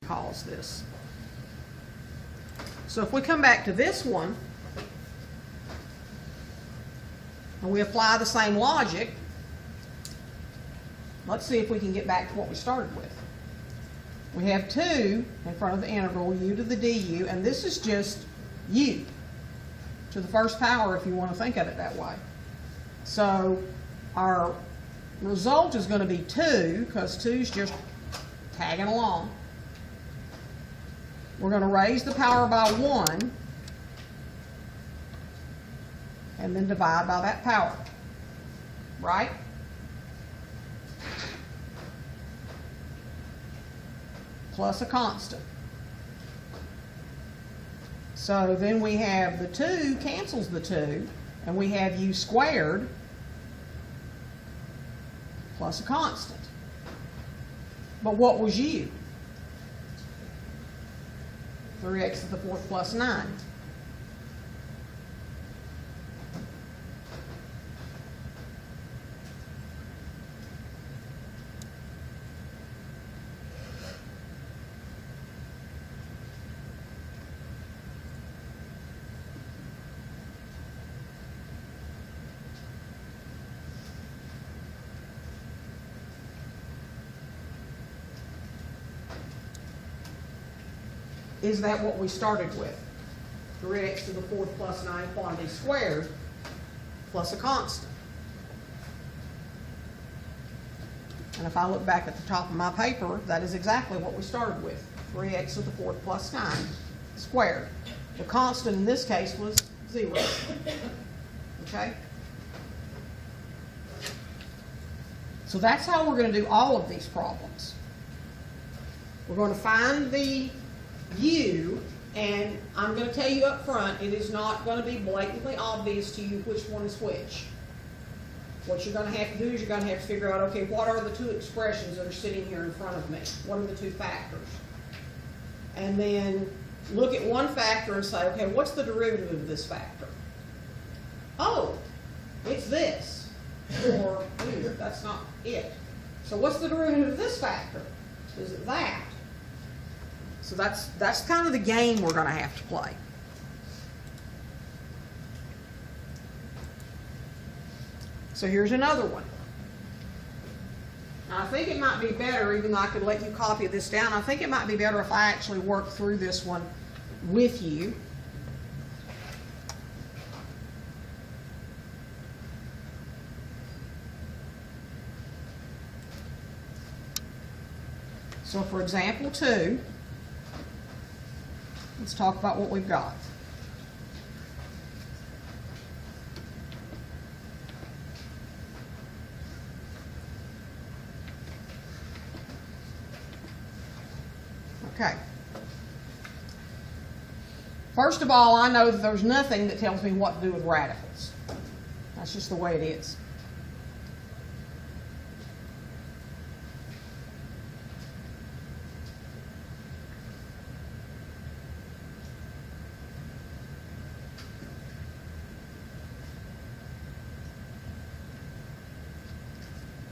calls this. So if we come back to this one, and we apply the same logic, let's see if we can get back to what we started with. We have 2 in front of the integral, u to the du, and this is just u to the first power if you want to think of it that way. So our result is going to be 2, because 2 is just tagging along. We're going to raise the power by 1, and then divide by that power, right? Plus a constant. So then we have the 2 cancels the 2, and we have u squared plus a constant. But what was u? 3x to the 4th plus 9. Is that what we started with? 3x to the 4th plus 9 quantity squared plus a constant. And if I look back at the top of my paper, that is exactly what we started with. 3x to the 4th plus 9 squared. The constant in this case was 0. Okay? So that's how we're going to do all of these problems. We're going to find the u, and I'm going to tell you up front, it is not going to be blatantly obvious to you which one is which. What you're going to have to do is you're going to have to figure out, okay, what are the 2 expressions that are sitting here in front of me? What are the 2 factors? And then look at one factor and say, okay, what's the derivative of this factor? Oh, it's this. Or, that's not it. So what's the derivative of this factor? Is it that? So that's kind of the game we're going to have to play. So here's another one. Now I think it might be better, even though I could let you copy this down, I think it might be better if I actually work through this one with you. So for example 2, let's talk about what we've got. Okay. First of all, I know that there's nothing that tells me what to do with radicals. That's just the way it is.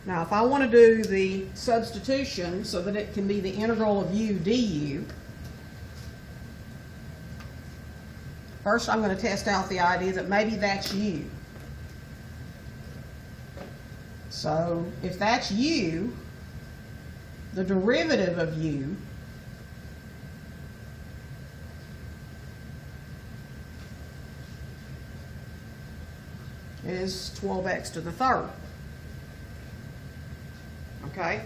Now, if I want to do the substitution so that it can be the integral of u du, first I'm going to test out the idea that maybe that's u. So if that's u, the derivative of u is 12x to the 3rd. Okay?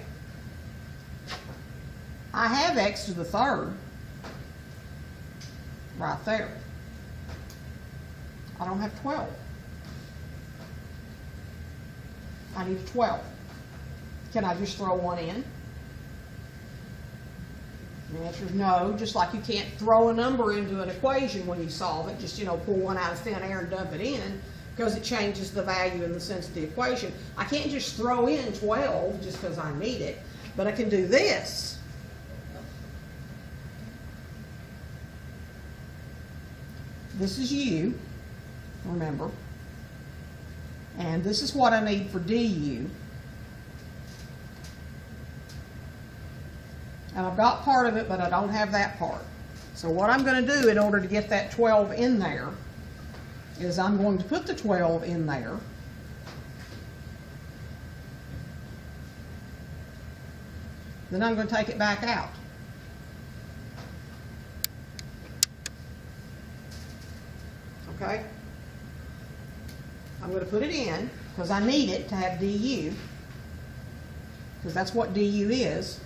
I have x to the 3rd right there. I don't have 12. I need 12. Can I just throw 1 in? The answer is no, just like you can't throw a number into an equation when you solve it, just, pull one out of thin air and dump it in, because it changes the value in the sense of the equation. I can't just throw in 12 just because I need it, but I can do this. This is u, remember, and this is what I need for du. And I've got part of it, but I don't have that part. So what I'm going to do in order to get that 12 in there is I'm going to put the 12 in there. Then I'm going to take it back out. Okay? I'm going to put it in because I need it to have du, because that's what du is.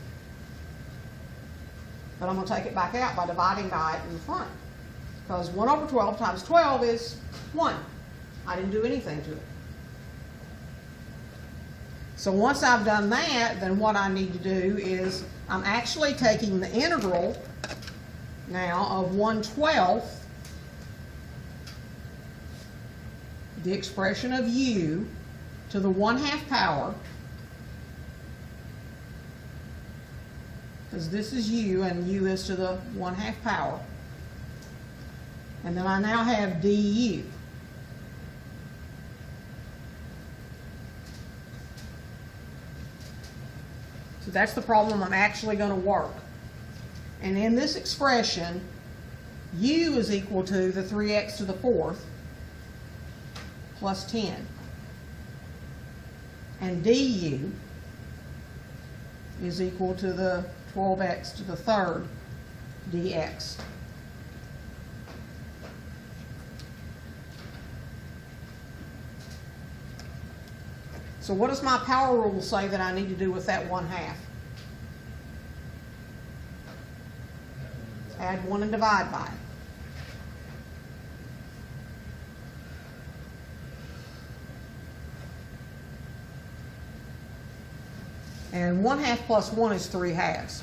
But I'm going to take it back out by dividing by it in the front, because 1 over 12 times 12 is 1. I didn't do anything to it. So once I've done that, then what I need to do is I'm actually taking the integral now of 1/12, the expression of u, to the 1/2 power, because this is u and u is to the 1/2 power. And then I now have du. So that's the problem I'm actually going to work. And in this expression, u is equal to the 3x to the 4th plus 10. And du is equal to the 12x to the 3rd dx. So what does my power rule say that I need to do with that 1/2? Add 1 and divide by it. And 1/2 plus 1 is 3/2.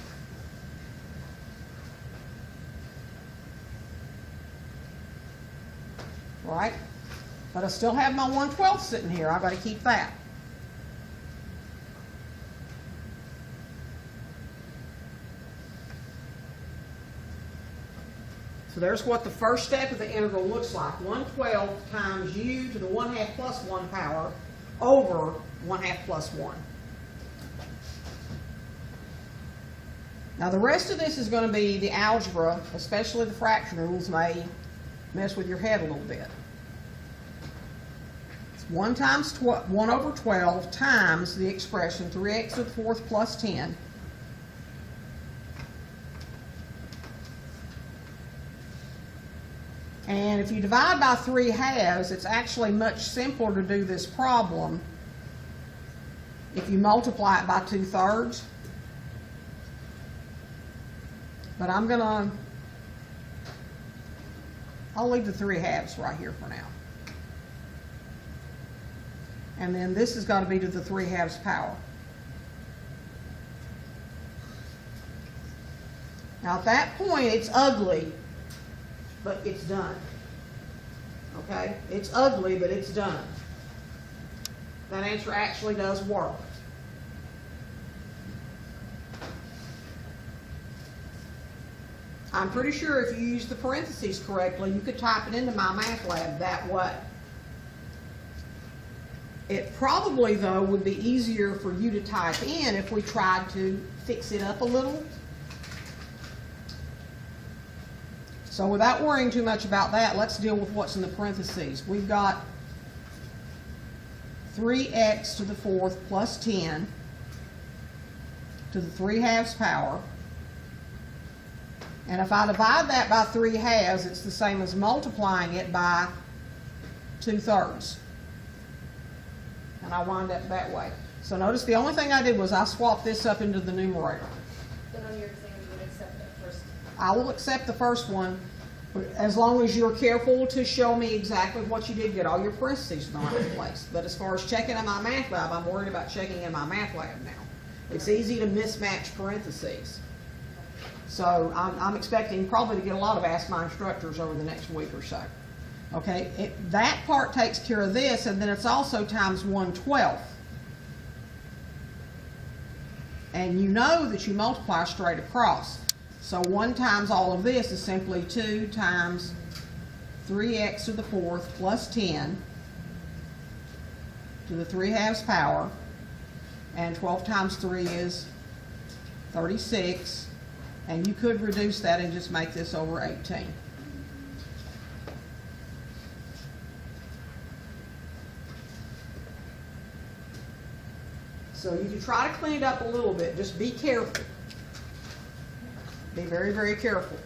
Right? But I still have my 1/12 sitting here. I've got to keep that. So there's what the first step of the integral looks like. 1/12 times u to the 1/2 plus 1 power over 1/2 plus 1. Now the rest of this is going to be the algebra, especially the fraction rules may mess with your head a little bit. It's 1 over 12 times the expression 3x to the 4th plus 10. And if you divide by 3/2, it's actually much simpler to do this problem if you multiply it by 2/3. But I'll leave the 3/2 right here for now. And then this has got to be to the 3/2 power. Now at that point it's ugly, but it's done. Okay? It's ugly, but it's done. That answer actually does work. I'm pretty sure if you use the parentheses correctly, you could type it into MyMathLab that way. It probably, though, would be easier for you to type in if we tried to fix it up a little. So without worrying too much about that, let's deal with what's in the parentheses. We've got 3x to the 4th plus 10 to the 3/2 power. And if I divide that by 3/2, it's the same as multiplying it by 2/3. And I wind up that way. So notice the only thing I did was I swapped this up into the numerator. Then on your exam, you would accept that first. I will accept the first one as long as you're careful to show me exactly what you did get. All your parentheses in the right place. But as far as checking in MyMathLab, I'm worried about checking in MyMathLab now. It's easy to mismatch parentheses. So I'm expecting probably to get a lot of Ask My Instructors over the next week or so. Okay, that part takes care of this, and then it's also times 1/12. And you know that you multiply straight across. So 1 times all of this is simply 2 times 3x to the 4th plus 10 to the 3/2 power. And 12 times 3 is 36. And you could reduce that and just make this over 18. So you can try to clean it up a little bit, just be careful. Be very, very careful.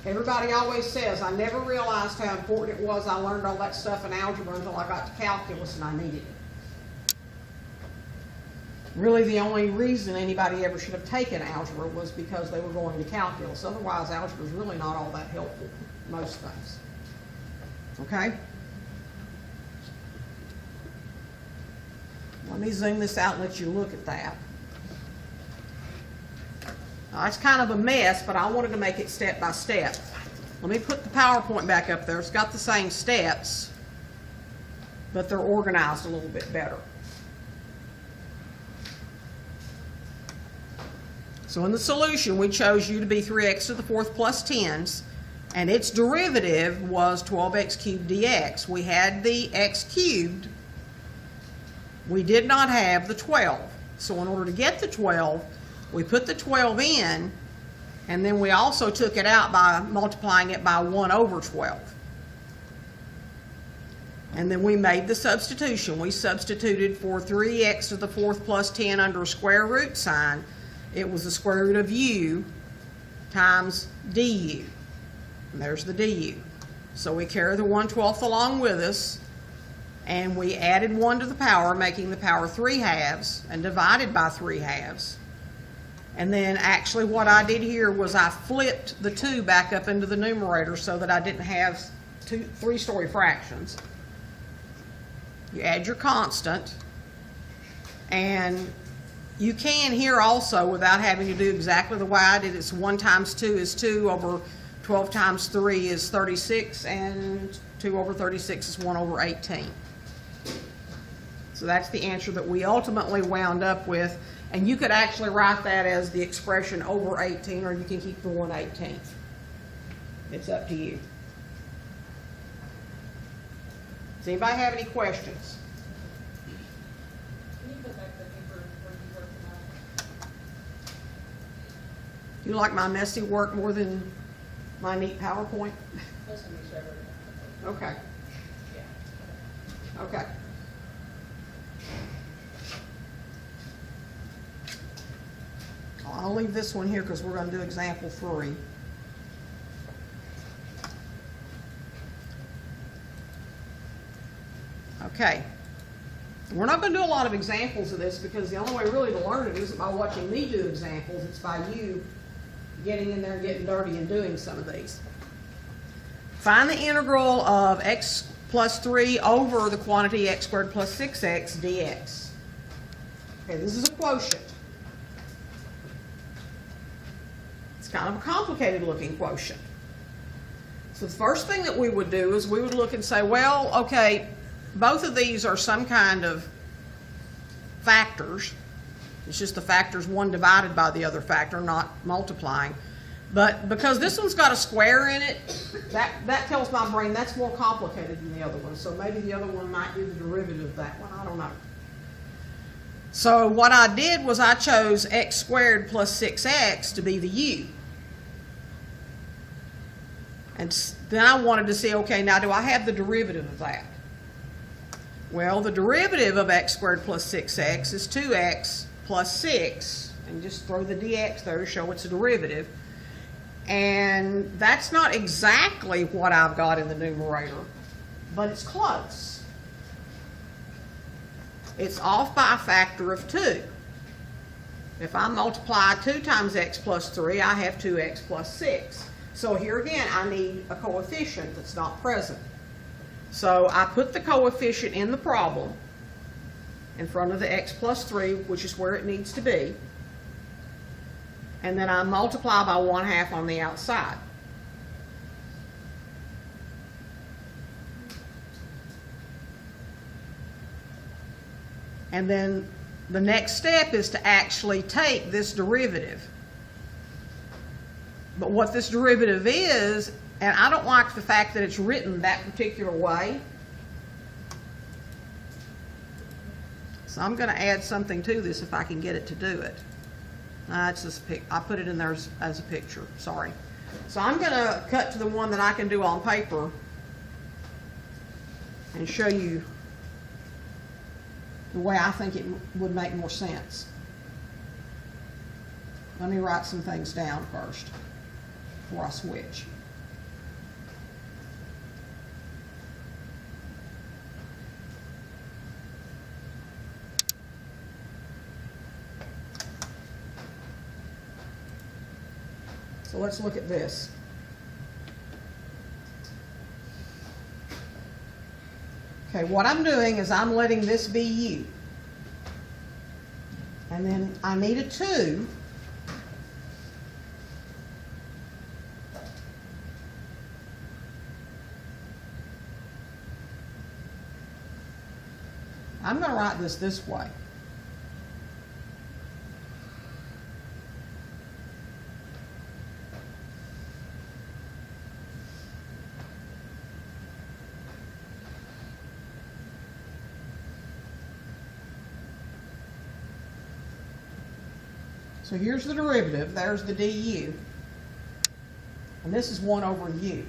Everybody always says, I never realized how important it was. I learned all that stuff in algebra until I got to calculus and I needed it. Really, the only reason anybody ever should have taken algebra was because they were going to calculus. Otherwise, algebra is really not all that helpful, most things. Okay? Let me zoom this out and let you look at that. Now, it's kind of a mess, but I wanted to make it step by step. Let me put the PowerPoint back up there. It's got the same steps, but they're organized a little bit better. So in the solution, we chose u to be 3x to the 4th plus 10s, and its derivative was 12x cubed dx. We had the x cubed. We did not have the 12. So in order to get the 12, we put the 12 in, and then we also took it out by multiplying it by 1 over 12. And then we made the substitution. We substituted for 3x to the 4th plus 10 under a square root sign. It was the square root of u times du. And there's the du. So we carry the 1/12 along with us, and we added 1 to the power, making the power 3/2, and divided by 3/2. And then actually what I did here was I flipped the 2 back up into the numerator so that I didn't have 3-story fractions. You add your constant, and you can here also, without having to do exactly the way I did, it's 1 times 2 is 2 over 12 times 3 is 36, and 2 over 36 is 1 over 18. So that's the answer that we ultimately wound up with. And you could actually write that as the expression over 18, or you can keep the 1/18. It's up to you. Does anybody have any questions? Can you put back the paper where you worked on? You like my messy work more than my neat PowerPoint? Those can be shared. Okay. Yeah. Okay. I'll leave this one here because we're going to do example 3. Okay. We're not going to do a lot of examples of this because the only way really to learn it isn't by watching me do examples. It's by you getting in there and getting dirty and doing some of these. Find the integral of x plus 3 over the quantity x squared plus 6x dx. Okay, this is a quotient. It's kind of a complicated looking quotient. So the first thing that we would do is we would look and say, well, okay, both of these are some kind of factors. It's just the factors one divided by the other factor, not multiplying. But because this one's got a square in it, that tells my brain that's more complicated than the other one. So maybe the other one might be the derivative of that one. I don't know. So what I did was I chose x squared plus 6x to be the u. And then I wanted to see, okay, now do I have the derivative of that? Well, the derivative of x squared plus 6x is 2x plus 6. And just throw the dx there to show it's a derivative. And that's not exactly what I've got in the numerator, but it's close. It's off by a factor of 2. If I multiply 2 times x plus 3, I have 2x plus 6. So here again, I need a coefficient that's not present. So I put the coefficient in the problem in front of the x plus 3, which is where it needs to be. And then I multiply by 1/2 on the outside. And then the next step is to actually take this derivative. But what this derivative is, and I don't like the fact that it's written that particular way, so I'm going to add something to this if I can get it to do it. It's this I put it in there as a picture, sorry. So I'm gonna cut to the one that I can do on paper and show you the way I think it would make more sense. Let me write some things down first before I switch. So let's look at this. Okay, what I'm doing is I'm letting this be u. And then I need a 2. I'm going to write this way. So here's the derivative, there's the du, and this is 1 over u.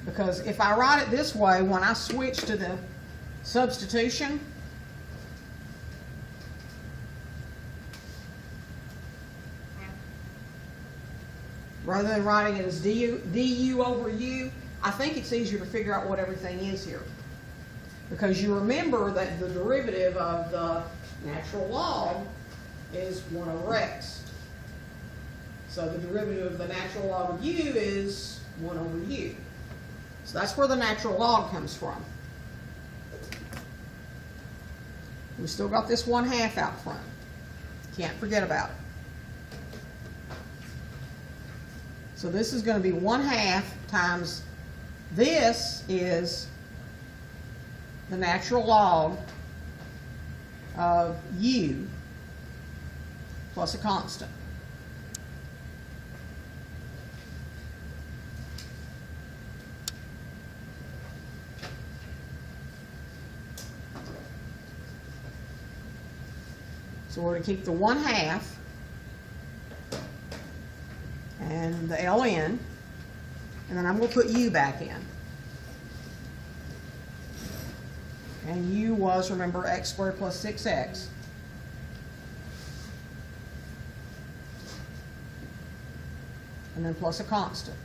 Because if I write it this way, when I switch to the substitution, rather than writing it as du over u, I think it's easier to figure out what everything is here. Because you remember that the derivative of the natural log is 1 over x. So the derivative of the natural log of u is 1 over u. So that's where the natural log comes from. We still got this 1/2 out front. Can't forget about it. So this is going to be 1/2 times this is the natural log of u plus a constant. So we're going to keep the 1/2 and the ln, and then I'm going to put u back in. And u was, remember, x squared plus 6x. And then plus a constant.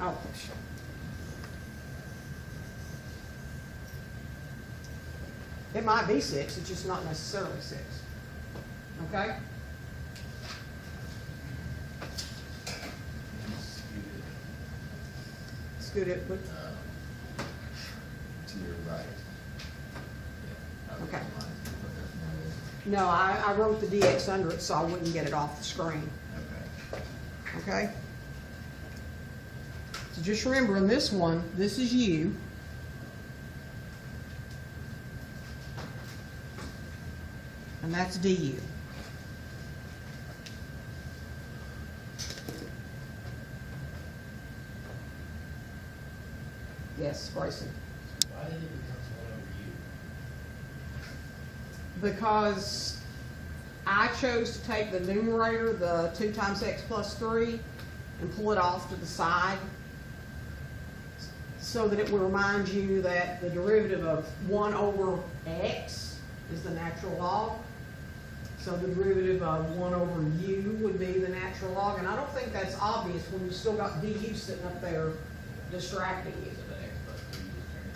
Oh, sure. It might be 6, it's just not necessarily 6. Okay? Scoot it with, to your right. Yeah. Okay. Okay. no, I wrote the dx under it so I wouldn't get it off the screen. Okay? So just remember in this one, this is u. And that's du. Yes, Bryson. Why did it become 1 over u? Because I chose to take the numerator, the 2 times x plus 3, and pull it off to the side so that it would remind you that the derivative of 1 over x is the natural log. So the derivative of 1 over u would be the natural log, and I don't think that's obvious when you still got du sitting up there distracting you. So the x plus 3 just turned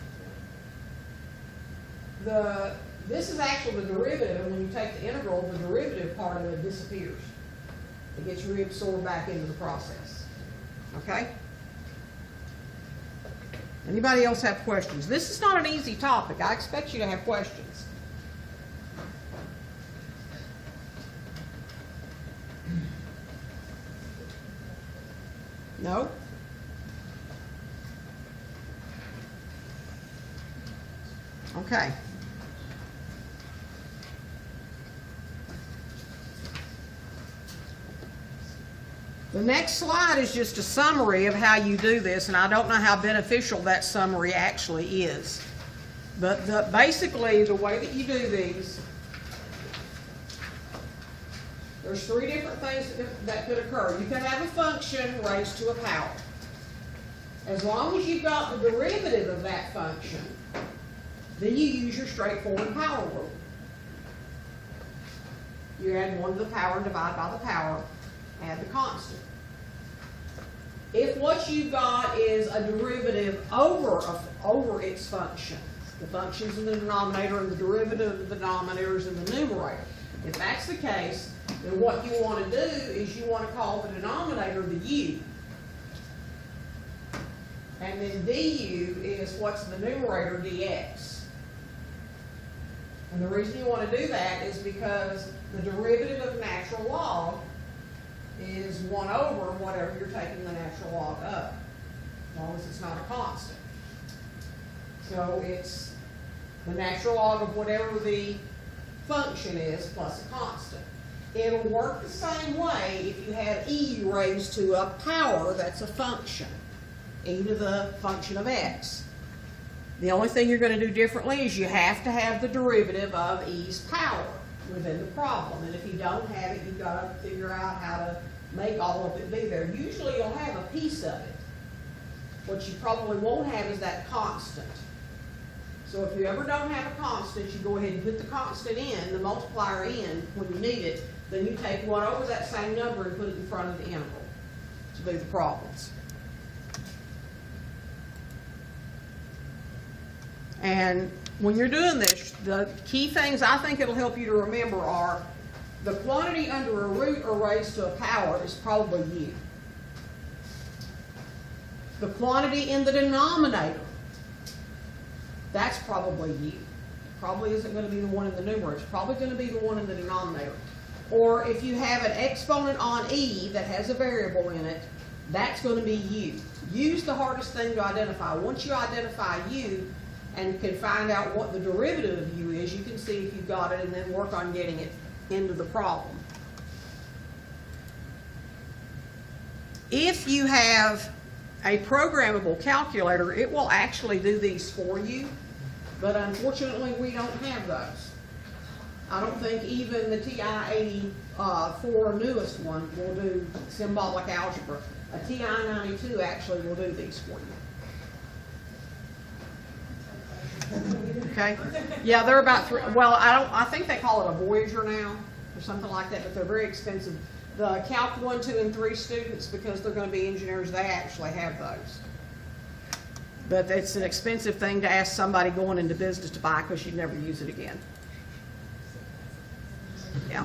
into 4. This is actually the derivative, and when you take the integral, the derivative part of it disappears. It gets reabsorbed back into the process. Okay? Anybody else have questions? This is not an easy topic. I expect you to have questions. No? Okay. The next slide is just a summary of how you do this, and I don't know how beneficial that summary actually is. But basically, the way that you do these, there's three different things that could occur. You can have a function raised to a power. As long as you've got the derivative of that function, then you use your straightforward power rule. You add 1 to the power and divide by the power, add the constant. If what you've got is a derivative over its function, the function's in the denominator and the derivative of the denominator is in the numerator. If that's the case, then what you want to do is you want to call the denominator the u. And then du is what's in the numerator, dx. And the reason you want to do that is because the derivative of natural log is 1 over whatever you're taking the natural log of, as long as it's not a constant. So it's the natural log of whatever the function is plus a constant. It'll work the same way if you have e raised to a power that's a function, e to the function of x. The only thing you're going to do differently is you have to have the derivative of e's power within the problem. And if you don't have it, you've got to figure out how to make all of it be there. Usually you'll have a piece of it. What you probably won't have is that constant. So if you ever don't have a constant, you go ahead and put the constant in, the multiplier in, when you need it, then you take 1 over that same number and put it in front of the integral to do the problems. And when you're doing this, the key things I think it'll help you to remember are the quantity under a root or raised to a power is probably u. The quantity in the denominator, that's probably u. Probably isn't going to be the one in the numerator. It's probably going to be the one in the denominator. Or if you have an exponent on e that has a variable in it, that's going to be u. U's the hardest thing to identify. Once you identify u and can find out what the derivative of u is, you can see if you've got it and then work on getting it into the problem. If you have a programmable calculator, it will actually do these for you, but unfortunately we don't have those. I don't think even the TI-84 newest one will do symbolic algebra. A TI-92 actually will do these for you. Okay. Yeah, they're about I think they call it a Voyager now or something like that, but they're very expensive. The Calc 1, 2, and 3 students, because they're going to be engineers, they actually have those. But it's an expensive thing to ask somebody going into business to buy because you'd never use it again. Yeah.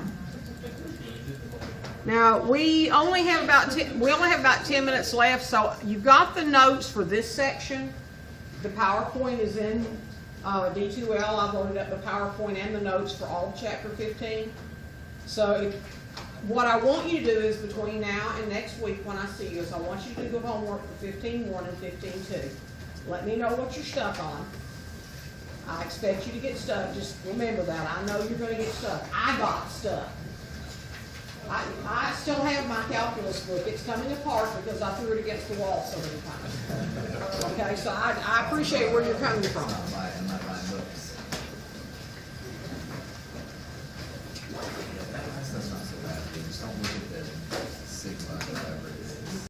Now we only have about 10 minutes left, so you've got the notes for this section. The PowerPoint is in D2L. I've loaded up the PowerPoint and the notes for all of Chapter 15. So what I want you to do is between now and next week when I see you is I want you to do homework for 15.1 and 15.2. Let me know what you're stuck on. I expect you to get stuck. Just remember that. I know you're going to get stuck. I got stuck. I still have my calculus book. It's coming apart because I threw it against the wall so many times. Okay, so I appreciate where you're coming from.